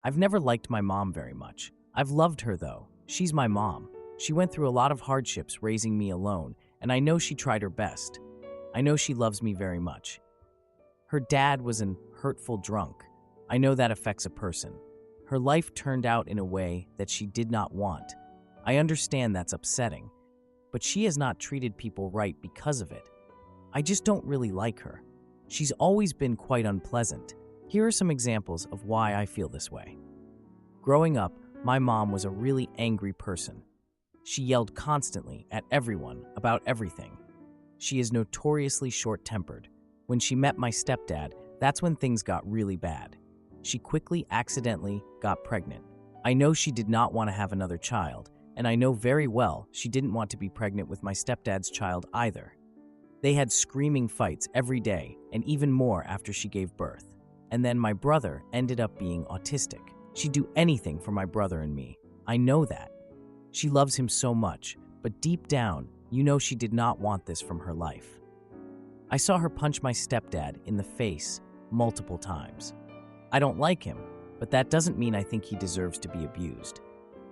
I've never liked my mom very much. I've loved her though. She's my mom. She went through a lot of hardships raising me alone, and I know she tried her best. I know she loves me very much. Her dad was an hurtful drunk. I know that affects a person. Her life turned out in a way that she did not want. I understand that's upsetting, but she has not treated people right because of it. I just don't really like her. She's always been quite unpleasant. Here are some examples of why I feel this way. Growing up, my mom was a really angry person. She yelled constantly at everyone about everything. She is notoriously short-tempered. When she met my stepdad, that's when things got really bad. She quickly accidentally got pregnant. I know she did not want to have another child, and I know very well she didn't want to be pregnant with my stepdad's child either. They had screaming fights every day, and even more after she gave birth. And then my brother ended up being autistic. She'd do anything for my brother and me. I know that. She loves him so much, but deep down, you know she did not want this from her life. I saw her punch my stepdad in the face multiple times. I don't like him, but that doesn't mean I think he deserves to be abused.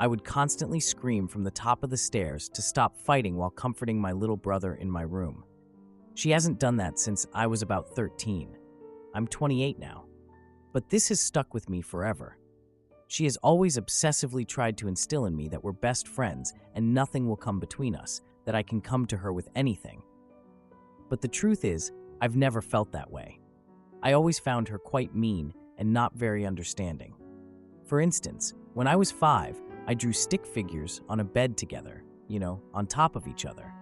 I would constantly scream from the top of the stairs to stop fighting while comforting my little brother in my room. She hasn't done that since I was about 13. I'm 28 now. But this has stuck with me forever. She has always obsessively tried to instill in me that we're best friends and nothing will come between us, that I can come to her with anything. But the truth is, I've never felt that way. I always found her quite mean and not very understanding. For instance, when I was 5, I drew stick figures on a bed together, on top of each other.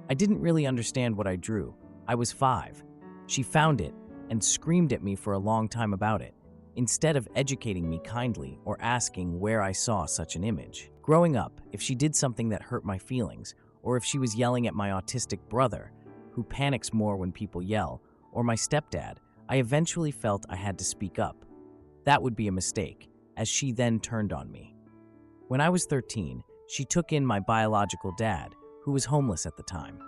I didn't really understand what I drew. I was 5. She found it and screamed at me for a long time about it, instead of educating me kindly or asking where I saw such an image. Growing up, if she did something that hurt my feelings, or if she was yelling at my autistic brother, who panics more when people yell, or my stepdad, I eventually felt I had to speak up. That would be a mistake, as she then turned on me. When I was 13, she took in my biological dad, who was homeless at the time.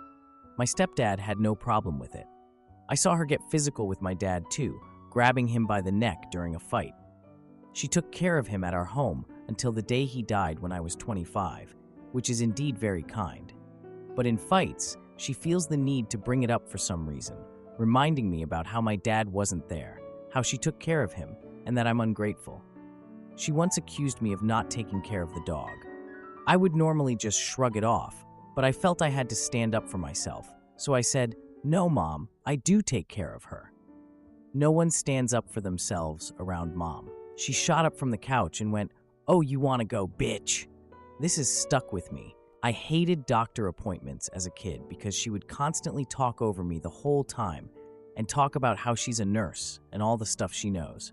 My stepdad had no problem with it. I saw her get physical with my dad too, grabbing him by the neck during a fight. She took care of him at our home until the day he died when I was 25, which is indeed very kind. But in fights, she feels the need to bring it up for some reason, reminding me about how my dad wasn't there, how she took care of him, and that I'm ungrateful. She once accused me of not taking care of the dog. I would normally just shrug it off, but I felt I had to stand up for myself, so I said, "No, Mom, I do take care of her." No one stands up for themselves around Mom. She shot up from the couch and went, "Oh, you want to go, bitch?" This has stuck with me. I hated doctor appointments as a kid because she would constantly talk over me the whole time and talk about how she's a nurse and all the stuff she knows.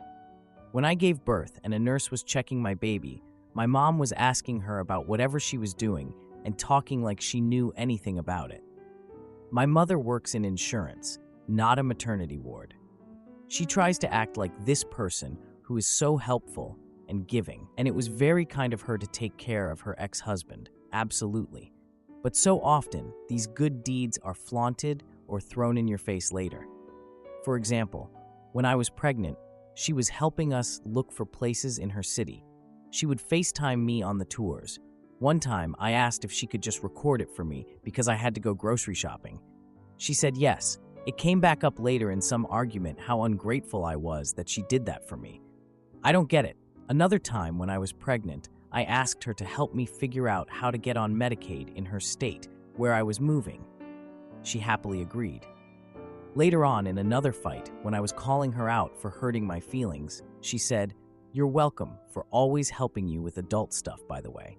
When I gave birth and a nurse was checking my baby, my mom was asking her about whatever she was doing and talking like she knew anything about it. My mother works in insurance, not a maternity ward. She tries to act like this person who is so helpful and giving, and it was very kind of her to take care of her ex-husband, absolutely. But so often, these good deeds are flaunted or thrown in your face later. For example, when I was pregnant, she was helping us look for places in her city. She would FaceTime me on the tours. One time, I asked if she could just record it for me because I had to go grocery shopping. She said yes. It came back up later in some argument how ungrateful I was that she did that for me. I don't get it. Another time when I was pregnant, I asked her to help me figure out how to get on Medicaid in her state where I was moving. She happily agreed. Later on in another fight, when I was calling her out for hurting my feelings, she said, "You're welcome for always helping you with adult stuff, by the way."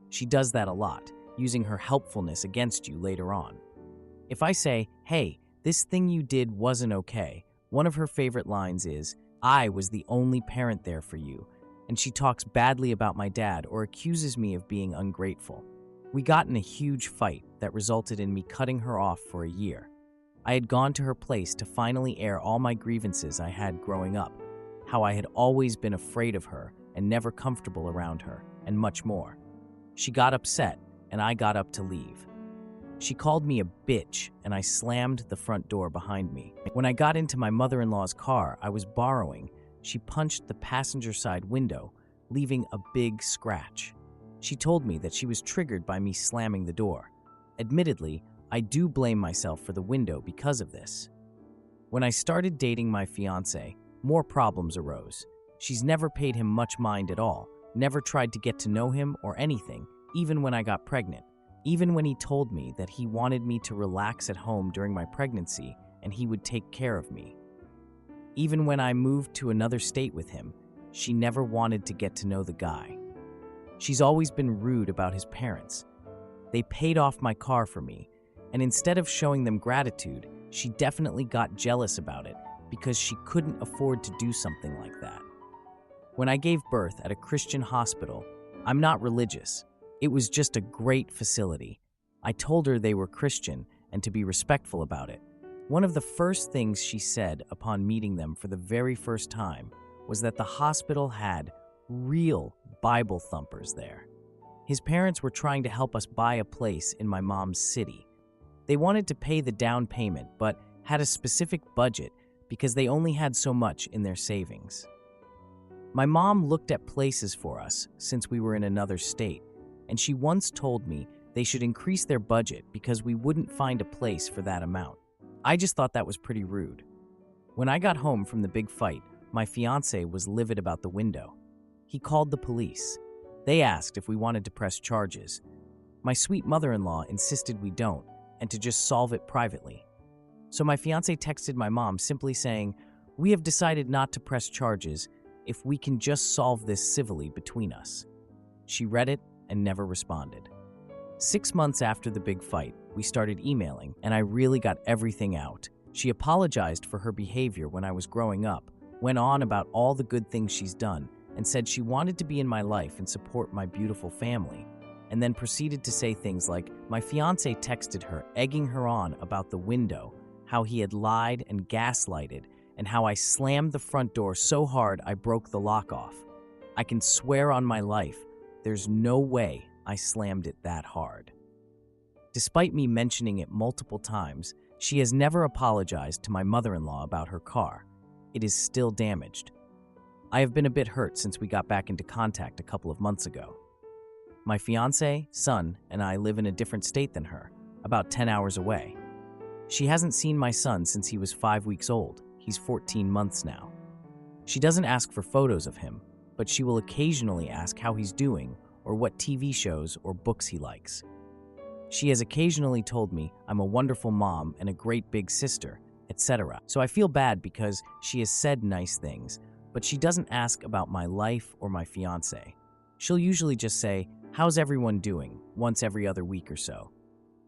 She does that a lot, using her helpfulness against you later on. If I say, "Hey, this thing you did wasn't okay," one of her favorite lines is, "I was the only parent there for you," and she talks badly about my dad or accuses me of being ungrateful. We got in a huge fight that resulted in me cutting her off for a year. I had gone to her place to finally air all my grievances I had growing up, how I had always been afraid of her and never comfortable around her, and much more. She got upset, and I got up to leave. She called me a bitch, and I slammed the front door behind me. When I got into my mother-in-law's car I was borrowing, she punched the passenger side window, leaving a big scratch. She told me that she was triggered by me slamming the door. Admittedly, I do blame myself for the window because of this. When I started dating my fiancé, more problems arose. She's never paid him much mind at all, never tried to get to know him or anything, even when I got pregnant. Even when he told me that he wanted me to relax at home during my pregnancy and he would take care of me. Even when I moved to another state with him, she never wanted to get to know the guy. She's always been rude about his parents. They paid off my car for me, and instead of showing them gratitude, she definitely got jealous about it because she couldn't afford to do something like that. When I gave birth at a Christian hospital, I'm not religious. It was just a great facility. I told her they were Christian and to be respectful about it. One of the first things she said upon meeting them for the very first time was that the hospital had real Bible thumpers there. His parents were trying to help us buy a place in my mom's city. They wanted to pay the down payment, but had a specific budget because they only had so much in their savings. My mom looked at places for us since we were in another state, and she once told me they should increase their budget because we wouldn't find a place for that amount. I just thought that was pretty rude. When I got home from the big fight, my fiancé was livid about the window. He called the police. They asked if we wanted to press charges. My sweet mother-in-law insisted we don't, and to just solve it privately. So my fiancé texted my mom simply saying, "We have decided not to press charges if we can just solve this civilly between us." She read it and never responded. 6 months after the big fight, we started emailing, and I really got everything out. She apologized for her behavior when I was growing up, went on about all the good things she's done, and said she wanted to be in my life and support my beautiful family, and then proceeded to say things like my fiancé texted her, egging her on about the window, how he had lied and gaslighted, and how I slammed the front door so hard I broke the lock off. I can swear on my life, there's no way I slammed it that hard. Despite me mentioning it multiple times, she has never apologized to my mother-in-law about her car. It is still damaged. I have been a bit hurt since we got back into contact a couple of months ago. My fiancé, son, and I live in a different state than her, about 10 hours away. She hasn't seen my son since he was 5 weeks old. He's 14 months now. She doesn't ask for photos of him, but she will occasionally ask how he's doing or what TV shows or books he likes. She has occasionally told me I'm a wonderful mom and a great big sister, etc. So I feel bad because she has said nice things, but she doesn't ask about my life or my fiancé. She'll usually just say, "How's everyone doing?" once every other week or so.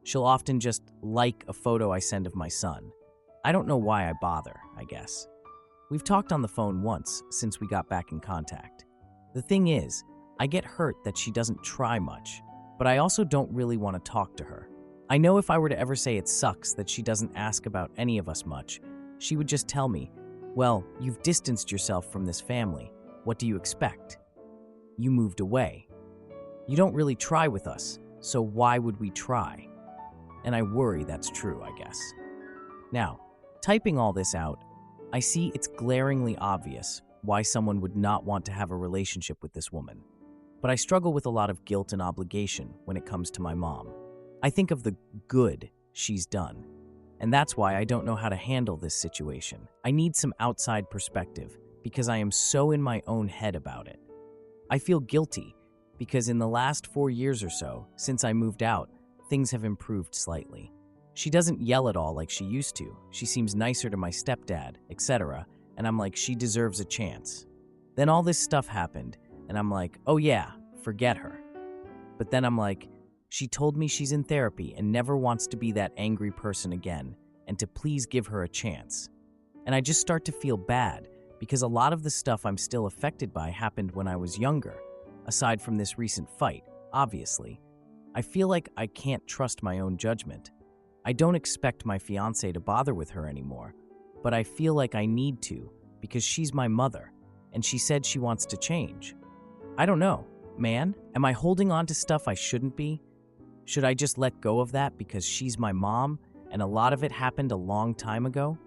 She'll often just like a photo I send of my son. I don't know why I bother, I guess. We've talked on the phone once since we got back in contact. The thing is, I get hurt that she doesn't try much, but I also don't really want to talk to her. I know if I were to ever say it sucks that she doesn't ask about any of us much, she would just tell me, "Well, you've distanced yourself from this family. What do you expect? You moved away. You don't really try with us, so why would we try?" And I worry that's true, I guess. Now, typing all this out, I see it's glaringly obvious why someone would not want to have a relationship with this woman. But I struggle with a lot of guilt and obligation when it comes to my mom. I think of the good she's done, and that's why I don't know how to handle this situation. I need some outside perspective because I am so in my own head about it. I feel guilty because in the last 4 years or so, since I moved out, things have improved slightly. She doesn't yell at all like she used to. She seems nicer to my stepdad, etc., and I'm like, she deserves a chance. Then all this stuff happened, and I'm like, oh yeah, forget her. But then I'm like, she told me she's in therapy and never wants to be that angry person again, and to please give her a chance. And I just start to feel bad, because a lot of the stuff I'm still affected by happened when I was younger, aside from this recent fight, obviously. I feel like I can't trust my own judgment. I don't expect my fiancé to bother with her anymore, but I feel like I need to, because she's my mother, and she said she wants to change. I don't know, man. Am I holding on to stuff I shouldn't be? Should I just let go of that because she's my mom, and a lot of it happened a long time ago?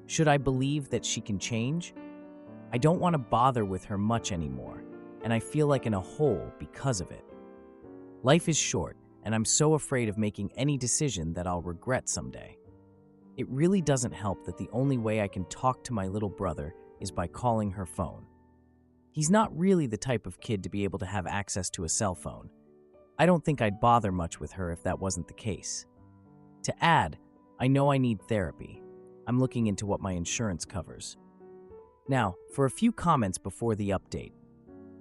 Should I believe that she can change? I don't want to bother with her much anymore, and I feel like in a hole because of it. Life is short, and I'm so afraid of making any decision that I'll regret someday. It really doesn't help that the only way I can talk to my little brother is by calling her phone. He's not really the type of kid to be able to have access to a cell phone. I don't think I'd bother much with her if that wasn't the case. To add, I know I need therapy. I'm looking into what my insurance covers. Now, for a few comments before the update.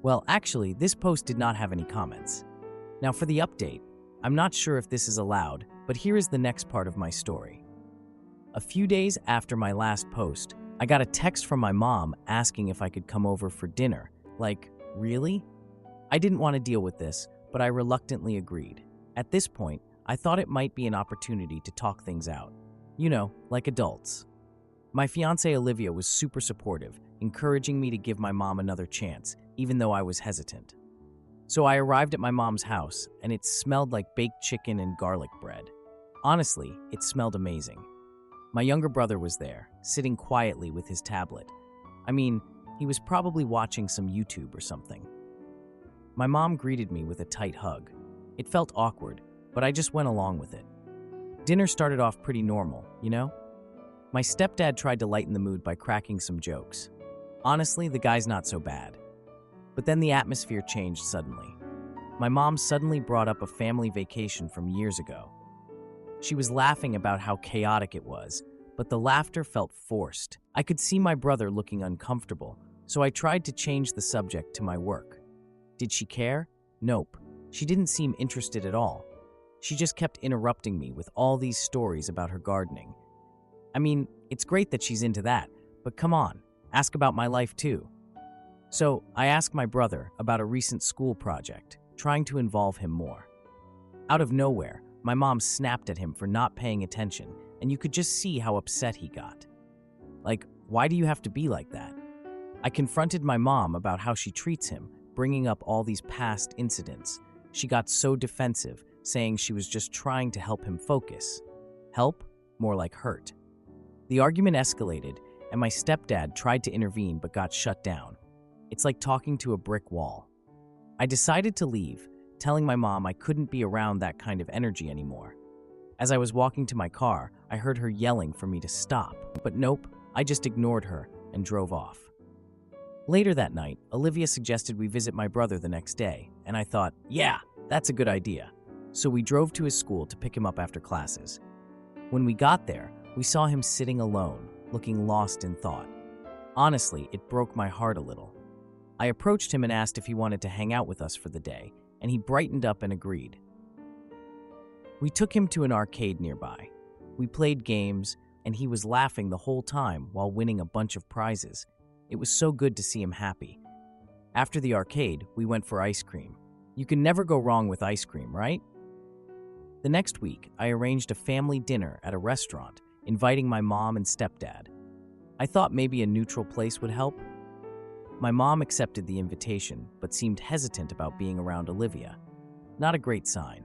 Well, actually, this post did not have any comments. Now, for the update, I'm not sure if this is allowed, but here is the next part of my story. A few days after my last post, I got a text from my mom asking if I could come over for dinner. Like, really? I didn't want to deal with this, but I reluctantly agreed. At this point, I thought it might be an opportunity to talk things out. You know, like adults. My fiancée Olivia was super supportive, encouraging me to give my mom another chance, even though I was hesitant. So I arrived at my mom's house, and it smelled like baked chicken and garlic bread. Honestly, it smelled amazing. My younger brother was there, sitting quietly with his tablet. I mean, he was probably watching some YouTube or something. My mom greeted me with a tight hug. It felt awkward, but I just went along with it. Dinner started off pretty normal, you know? My stepdad tried to lighten the mood by cracking some jokes. Honestly, the guy's not so bad. But then the atmosphere changed suddenly. My mom suddenly brought up a family vacation from years ago. She was laughing about how chaotic it was, but the laughter felt forced. I could see my brother looking uncomfortable, so I tried to change the subject to my work. Did she care? Nope. She didn't seem interested at all. She just kept interrupting me with all these stories about her gardening. I mean, it's great that she's into that, but come on, ask about my life too. So I asked my brother about a recent school project, trying to involve him more. Out of nowhere, my mom snapped at him for not paying attention, and you could just see how upset he got. Like, why do you have to be like that? I confronted my mom about how she treats him, bringing up all these past incidents. She got so defensive, saying she was just trying to help him focus. Help? More like hurt. The argument escalated, and my stepdad tried to intervene but got shut down. It's like talking to a brick wall. I decided to leave, telling my mom I couldn't be around that kind of energy anymore. As I was walking to my car, I heard her yelling for me to stop, but nope, I just ignored her and drove off. Later that night, Olivia suggested we visit my brother the next day, and I thought, yeah, that's a good idea. So we drove to his school to pick him up after classes. When we got there, we saw him sitting alone, looking lost in thought. Honestly, it broke my heart a little. I approached him and asked if he wanted to hang out with us for the day, and he brightened up and agreed. We took him to an arcade nearby. We played games, and he was laughing the whole time while winning a bunch of prizes. It was so good to see him happy. After the arcade, we went for ice cream. You can never go wrong with ice cream, right? The next week, I arranged a family dinner at a restaurant, inviting my mom and stepdad. I thought maybe a neutral place would help. My mom accepted the invitation, but seemed hesitant about being around Olivia. Not a great sign.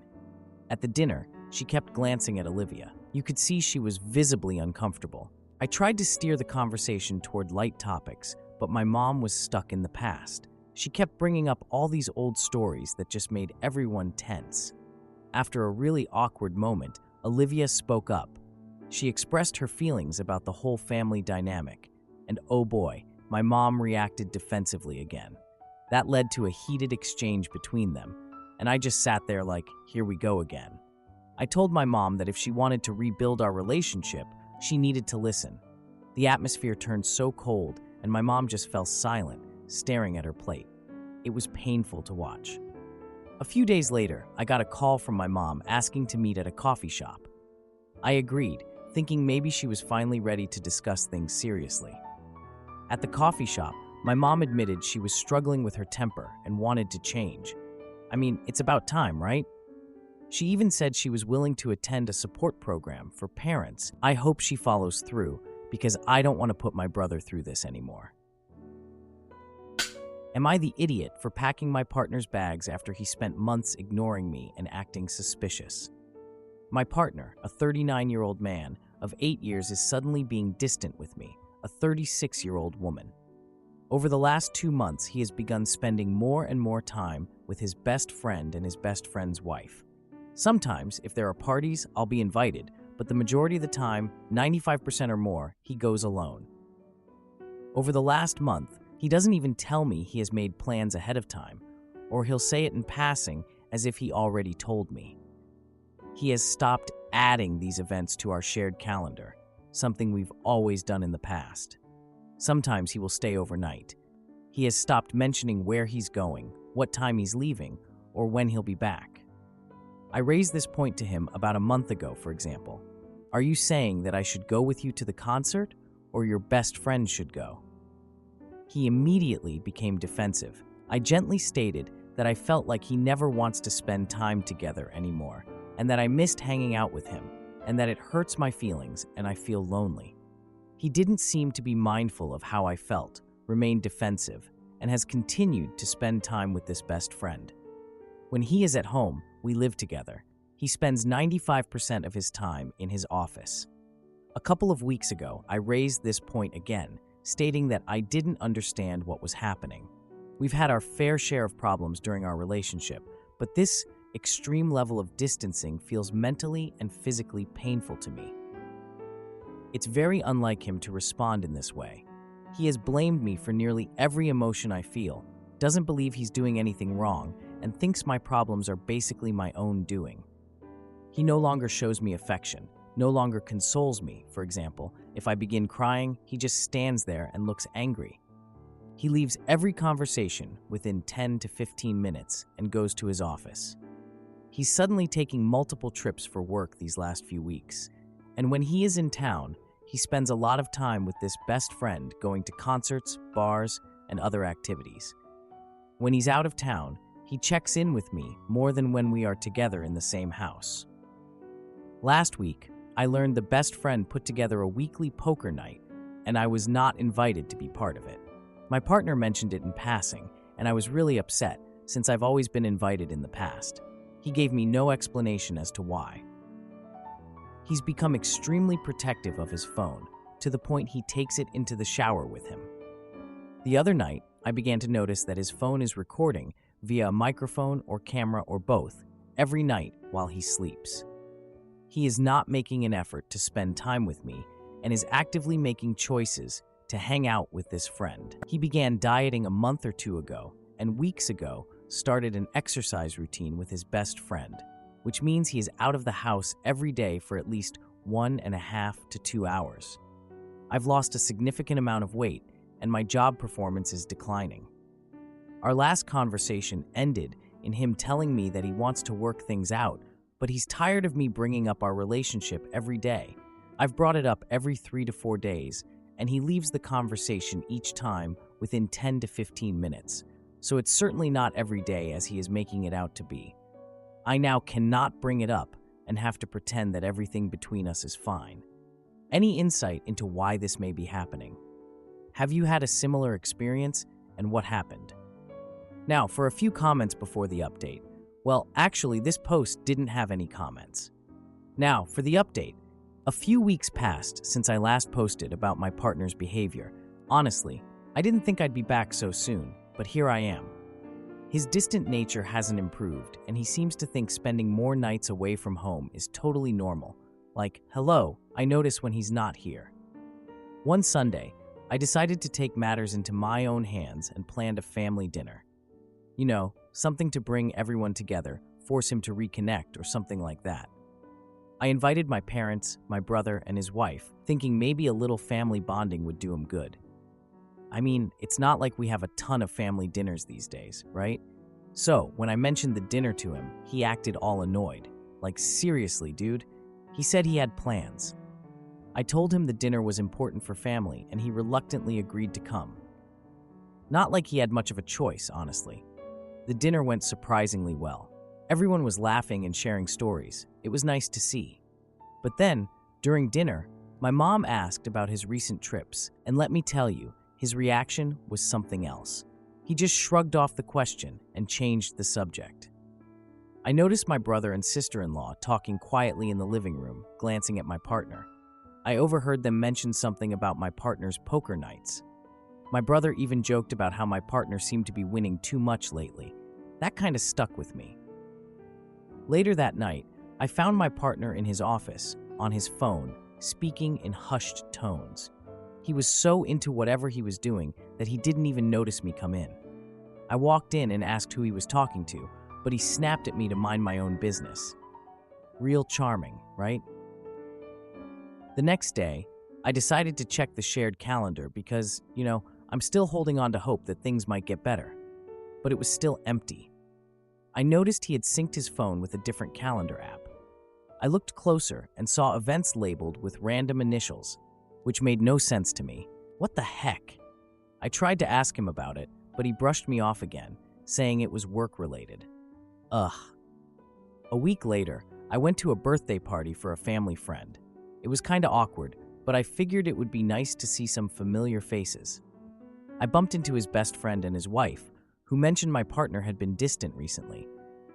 At the dinner, she kept glancing at Olivia. You could see she was visibly uncomfortable. I tried to steer the conversation toward light topics, but my mom was stuck in the past. She kept bringing up all these old stories that just made everyone tense. After a really awkward moment, Olivia spoke up. She expressed her feelings about the whole family dynamic, and oh boy, my mom reacted defensively again. That led to a heated exchange between them, and I just sat there like, here we go again. I told my mom that if she wanted to rebuild our relationship, she needed to listen. The atmosphere turned so cold, and my mom just fell silent, staring at her plate. It was painful to watch. A few days later, I got a call from my mom asking to meet at a coffee shop. I agreed, thinking maybe she was finally ready to discuss things seriously. At the coffee shop, my mom admitted she was struggling with her temper and wanted to change. I mean, it's about time, right? She even said she was willing to attend a support program for parents. I hope she follows through, because I don't want to put my brother through this anymore. Am I the idiot for packing my partner's bags after he spent months ignoring me and acting suspicious? My partner, a 39-year-old man of 8 years, is suddenly being distant with me, a 36-year-old woman. Over the last 2 months, he has begun spending more and more time with his best friend and his best friend's wife. Sometimes, if there are parties, I'll be invited, but the majority of the time, 95% or more, he goes alone. Over the last month, he doesn't even tell me he has made plans ahead of time, or he'll say it in passing as if he already told me. He has stopped adding these events to our shared calendar, something we've always done in the past. Sometimes he will stay overnight. He has stopped mentioning where he's going, what time he's leaving, or when he'll be back. I raised this point to him about a month ago, for example. Are you saying that I should go with you to the concert, or your best friend should go? He immediately became defensive. I gently stated that I felt like he never wants to spend time together anymore, and that I missed hanging out with him, and that it hurts my feelings and I feel lonely. He didn't seem to be mindful of how I felt, remained defensive, and has continued to spend time with this best friend. When he is at home, we live together. He spends 95% of his time in his office. A couple of weeks ago, I raised this point again, stating that I didn't understand what was happening. We've had our fair share of problems during our relationship, but this extreme level of distancing feels mentally and physically painful to me. It's very unlike him to respond in this way. He has blamed me for nearly every emotion I feel, doesn't believe he's doing anything wrong, and thinks my problems are basically my own doing. He no longer shows me affection, no longer consoles me. For example, if I begin crying, he just stands there and looks angry. He leaves every conversation within 10 to 15 minutes and goes to his office. He's suddenly taking multiple trips for work these last few weeks, and when he is in town, he spends a lot of time with this best friend going to concerts, bars, and other activities. When he's out of town, he checks in with me more than when we are together in the same house. Last week, I learned the best friend put together a weekly poker night, and I was not invited to be part of it. My partner mentioned it in passing, and I was really upset since I've always been invited in the past. He gave me no explanation as to why. He's become extremely protective of his phone, to the point he takes it into the shower with him. The other night, I began to notice that his phone is recording via a microphone or camera or both every night while he sleeps. He is not making an effort to spend time with me and is actively making choices to hang out with this friend. He began dieting a month or two ago, and weeks ago started an exercise routine with his best friend, which means he is out of the house every day for at least 1.5 to 2 hours. I've lost a significant amount of weight, and my job performance is declining. Our last conversation ended in him telling me that he wants to work things out, but he's tired of me bringing up our relationship every day. I've brought it up every 3 to 4 days, and he leaves the conversation each time within 10 to 15 minutes, so it's certainly not every day as he is making it out to be. I now cannot bring it up and have to pretend that everything between us is fine. Any insight into why this may be happening? Have you had a similar experience, and what happened? Now, for a few comments before the update. Well, actually, this post didn't have any comments. Now, for the update. A few weeks passed since I last posted about my partner's behavior. Honestly, I didn't think I'd be back so soon, but here I am. His distant nature hasn't improved, and he seems to think spending more nights away from home is totally normal. Like, hello, I notice when he's not here. One Sunday, I decided to take matters into my own hands and planned a family dinner. You know, something to bring everyone together, force him to reconnect, or something like that. I invited my parents, my brother, and his wife, thinking maybe a little family bonding would do him good. I mean, it's not like we have a ton of family dinners these days, right? So, when I mentioned the dinner to him, he acted all annoyed. Like, seriously, dude? He said he had plans. I told him the dinner was important for family, and he reluctantly agreed to come. Not like he had much of a choice, honestly. The dinner went surprisingly well. Everyone was laughing and sharing stories. It was nice to see. But then, during dinner, my mom asked about his recent trips, and let me tell you, his reaction was something else. He just shrugged off the question and changed the subject. I noticed my brother and sister-in-law talking quietly in the living room, glancing at my partner. I overheard them mention something about my partner's poker nights. My brother even joked about how my partner seemed to be winning too much lately. That kind of stuck with me. Later that night, I found my partner in his office, on his phone, speaking in hushed tones. He was so into whatever he was doing that he didn't even notice me come in. I walked in and asked who he was talking to, but he snapped at me to mind my own business. Real charming, right? The next day, I decided to check the shared calendar because, I'm still holding on to hope that things might get better. But it was still empty. I noticed he had synced his phone with a different calendar app. I looked closer and saw events labeled with random initials, which made no sense to me. What the heck? I tried to ask him about it, but he brushed me off again, saying it was work-related. Ugh. A week later, I went to a birthday party for a family friend. It was kinda awkward, but I figured it would be nice to see some familiar faces. I bumped into his best friend and his wife, who mentioned my partner had been distant recently.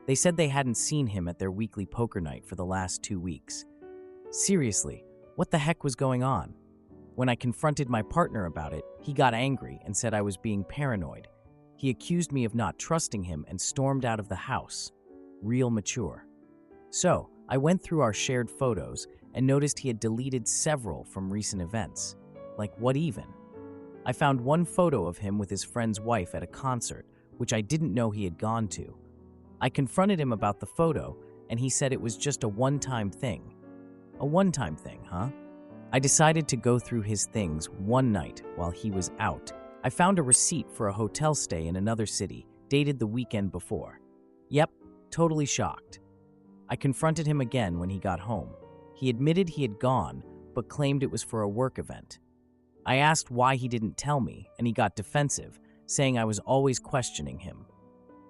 They said they hadn't seen him at their weekly poker night for the last 2 weeks. Seriously, what the heck was going on? When I confronted my partner about it, he got angry and said I was being paranoid. He accused me of not trusting him and stormed out of the house. Real mature. So, I went through our shared photos and noticed he had deleted several from recent events. Like, what even? I found one photo of him with his friend's wife at a concert, which I didn't know he had gone to. I confronted him about the photo, and he said it was just a one-time thing. A one-time thing, huh? I decided to go through his things one night while he was out. I found a receipt for a hotel stay in another city, dated the weekend before. Yep, totally shocked. I confronted him again when he got home. He admitted he had gone, but claimed it was for a work event. I asked why he didn't tell me, and he got defensive, saying I was always questioning him.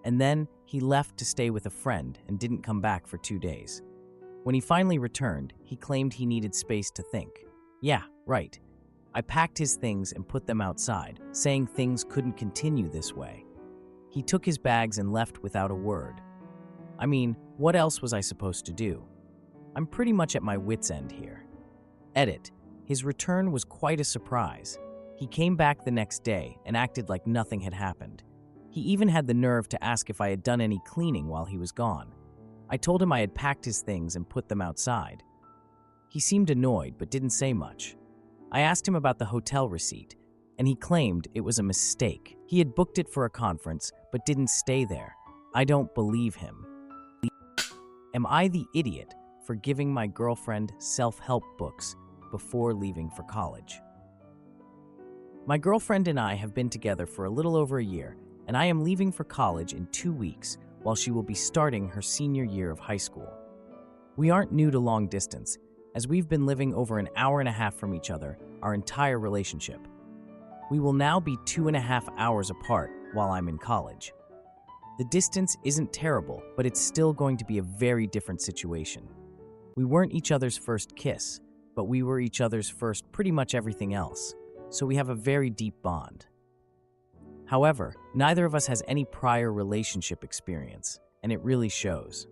And then he left to stay with a friend and didn't come back for 2 days. When he finally returned, he claimed he needed space to think. Yeah, right. I packed his things and put them outside, saying things couldn't continue this way. He took his bags and left without a word. I mean, what else was I supposed to do? I'm pretty much at my wit's end here. Edit. His return was quite a surprise. He came back the next day and acted like nothing had happened. He even had the nerve to ask if I had done any cleaning while he was gone. I told him I had packed his things and put them outside. He seemed annoyed but didn't say much. I asked him about the hotel receipt, and he claimed it was a mistake. He had booked it for a conference but didn't stay there. I don't believe him. Am I the idiot for giving my girlfriend self-help books before leaving for college? My girlfriend and I have been together for a little over a year, and I am leaving for college in 2 weeks while she will be starting her senior year of high school. We aren't new to long distance, as we've been living over an hour and a half from each other our entire relationship. We will now be 2.5 hours apart while I'm in college. The distance isn't terrible, but it's still going to be a very different situation. We weren't each other's first kiss, but we were each other's first pretty much everything else, so we have a very deep bond. However, neither of us has any prior relationship experience, and it really shows.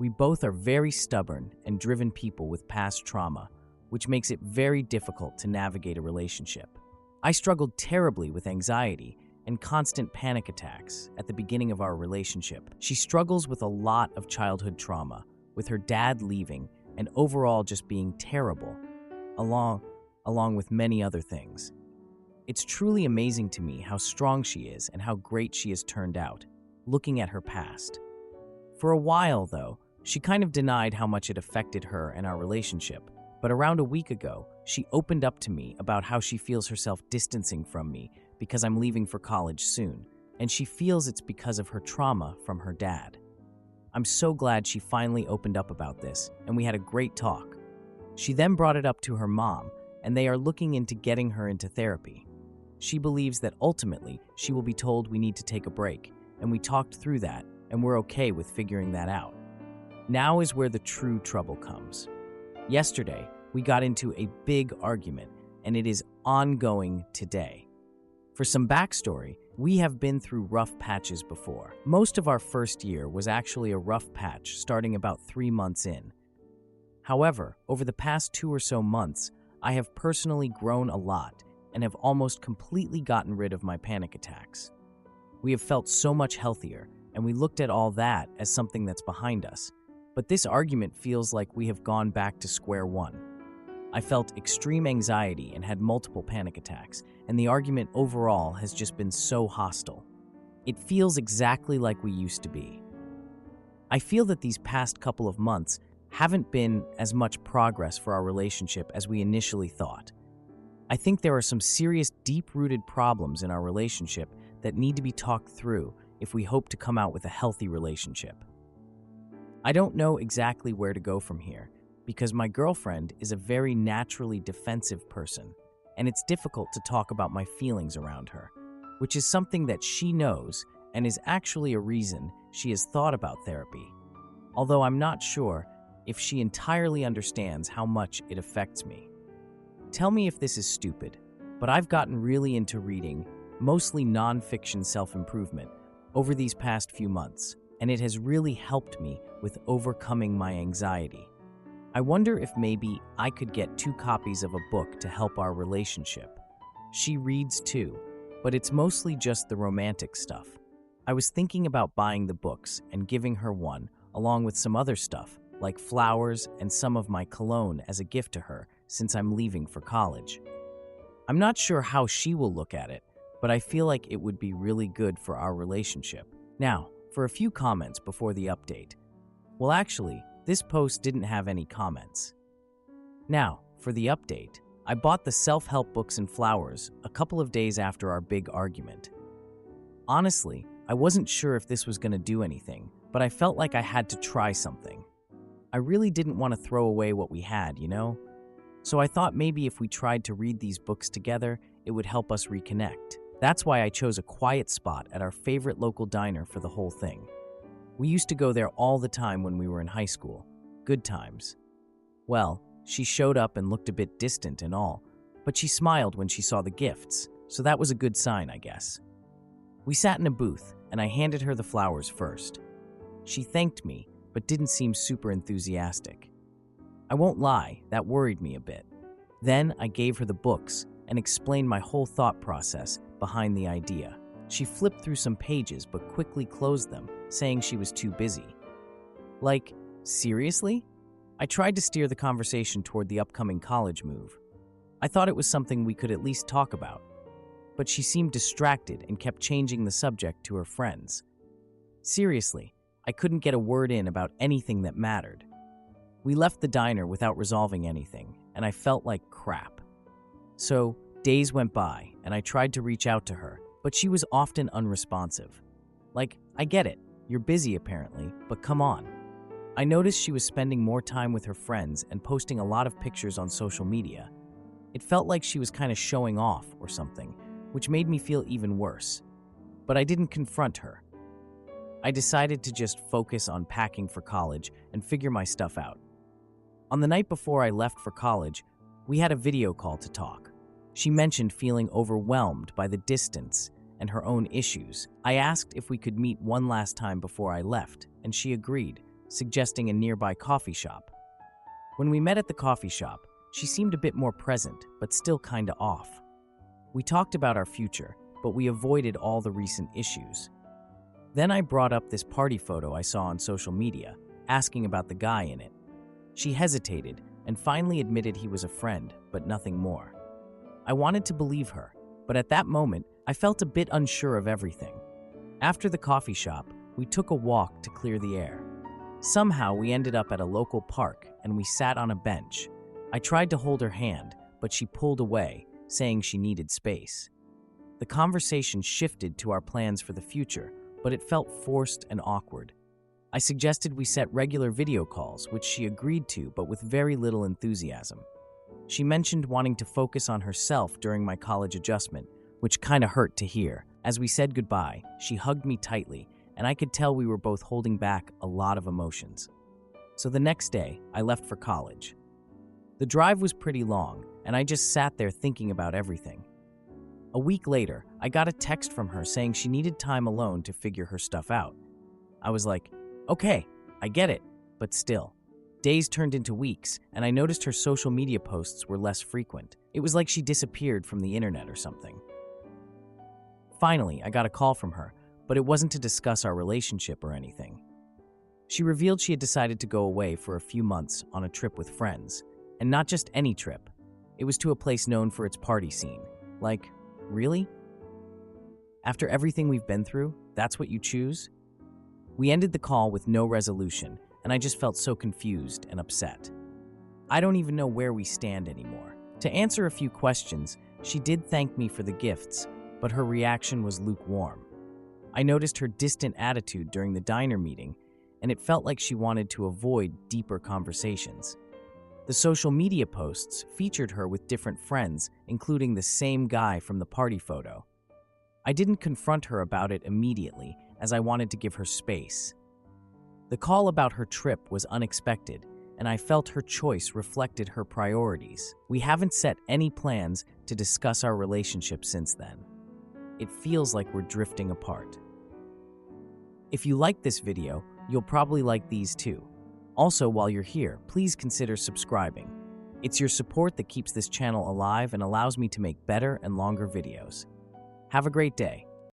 We both are very stubborn and driven people with past trauma, which makes it very difficult to navigate a relationship. I struggled terribly with anxiety and constant panic attacks at the beginning of our relationship. She struggles with a lot of childhood trauma, with her dad leaving and overall just being terrible, along with many other things. It's truly amazing to me how strong she is and how great she has turned out, looking at her past. For a while, though, she kind of denied how much it affected her and our relationship, but around a week ago, she opened up to me about how she feels herself distancing from me because I'm leaving for college soon, and she feels it's because of her trauma from her dad. I'm so glad she finally opened up about this, and we had a great talk. She then brought it up to her mom, and they are looking into getting her into therapy. She believes that ultimately she will be told we need to take a break, and we talked through that, and we're okay with figuring that out. Now is where the true trouble comes. Yesterday, we got into a big argument, and it is ongoing today. For some backstory, we have been through rough patches before. Most of our first year was actually a rough patch starting about 3 months in. However, over the past 2 or so months, I have personally grown a lot, and have almost completely gotten rid of my panic attacks. We have felt so much healthier, and we looked at all that as something that's behind us. But this argument feels like we have gone back to square one. I felt extreme anxiety and had multiple panic attacks, and the argument overall has just been so hostile. It feels exactly like we used to be. I feel that these past couple of months haven't been as much progress for our relationship as we initially thought. I think there are some serious deep-rooted problems in our relationship that need to be talked through if we hope to come out with a healthy relationship. I don't know exactly where to go from here because my girlfriend is a very naturally defensive person, and it's difficult to talk about my feelings around her, which is something that she knows and is actually a reason she has thought about therapy, although I'm not sure if she entirely understands how much it affects me. Tell me if this is stupid, but I've gotten really into reading, mostly non-fiction self-improvement, over these past few months, and it has really helped me with overcoming my anxiety. I wonder if maybe I could get 2 copies of a book to help our relationship. She reads too, but it's mostly just the romantic stuff. I was thinking about buying the books and giving her one, along with some other stuff, like flowers and some of my cologne as a gift to her since I'm leaving for college. I'm not sure how she will look at it, but I feel like it would be really good for our relationship. Now, for a few comments before the update. Well, actually, this post didn't have any comments. Now, for the update. I bought the self-help books and flowers a couple of days after our big argument. Honestly, I wasn't sure if this was going to do anything, but I felt like I had to try something. I really didn't want to throw away what we had, you know? So I thought maybe if we tried to read these books together, it would help us reconnect. That's why I chose a quiet spot at our favorite local diner for the whole thing. We used to go there all the time when we were in high school. Good times. Well, she showed up and looked a bit distant and all, but she smiled when she saw the gifts, so that was a good sign, I guess. We sat in a booth, and I handed her the flowers first. She thanked me, but didn't seem super enthusiastic. I won't lie, that worried me a bit. Then I gave her the books and explained my whole thought process behind the idea. She flipped through some pages but quickly closed them, saying she was too busy. Like, seriously? I tried to steer the conversation toward the upcoming college move. I thought it was something we could at least talk about, but she seemed distracted and kept changing the subject to her friends. Seriously, I couldn't get a word in about anything that mattered. We left the diner without resolving anything, and I felt like crap. So, days went by, and I tried to reach out to her, but she was often unresponsive. Like, I get it, you're busy apparently, but come on. I noticed she was spending more time with her friends and posting a lot of pictures on social media. It felt like she was kind of showing off or something, which made me feel even worse. But I didn't confront her. I decided to just focus on packing for college and figure my stuff out. On the night before I left for college, we had a video call to talk. She mentioned feeling overwhelmed by the distance and her own issues. I asked if we could meet one last time before I left, and she agreed, suggesting a nearby coffee shop. When we met at the coffee shop, she seemed a bit more present, but still kinda off. We talked about our future, but we avoided all the recent issues. Then I brought up this party photo I saw on social media, asking about the guy in it. She hesitated and finally admitted he was a friend, but nothing more. I wanted to believe her, but at that moment, I felt a bit unsure of everything. After the coffee shop, we took a walk to clear the air. Somehow we ended up at a local park and we sat on a bench. I tried to hold her hand, but she pulled away, saying she needed space. The conversation shifted to our plans for the future, but it felt forced and awkward. I suggested we set regular video calls, which she agreed to, but with very little enthusiasm. She mentioned wanting to focus on herself during my college adjustment, which kinda hurt to hear. As we said goodbye, she hugged me tightly, and I could tell we were both holding back a lot of emotions. So the next day, I left for college. The drive was pretty long, and I just sat there thinking about everything. A week later, I got a text from her saying she needed time alone to figure her stuff out. I was like, okay, I get it, but still. Days turned into weeks, and I noticed her social media posts were less frequent. It was like she disappeared from the internet or something. Finally, I got a call from her, but it wasn't to discuss our relationship or anything. She revealed she had decided to go away for a few months on a trip with friends, and not just any trip. It was to a place known for its party scene. Like, really? After everything we've been through, that's what you choose? We ended the call with no resolution, and I just felt so confused and upset. I don't even know where we stand anymore. To answer a few questions, she did thank me for the gifts, but her reaction was lukewarm. I noticed her distant attitude during the diner meeting, and it felt like she wanted to avoid deeper conversations. The social media posts featured her with different friends, including the same guy from the party photo. I didn't confront her about it immediately, as I wanted to give her space. The call about her trip was unexpected, and I felt her choice reflected her priorities. We haven't set any plans to discuss our relationship since then. It feels like we're drifting apart. If you liked this video, you'll probably like these too. Also, while you're here, please consider subscribing. It's your support that keeps this channel alive and allows me to make better and longer videos. Have a great day.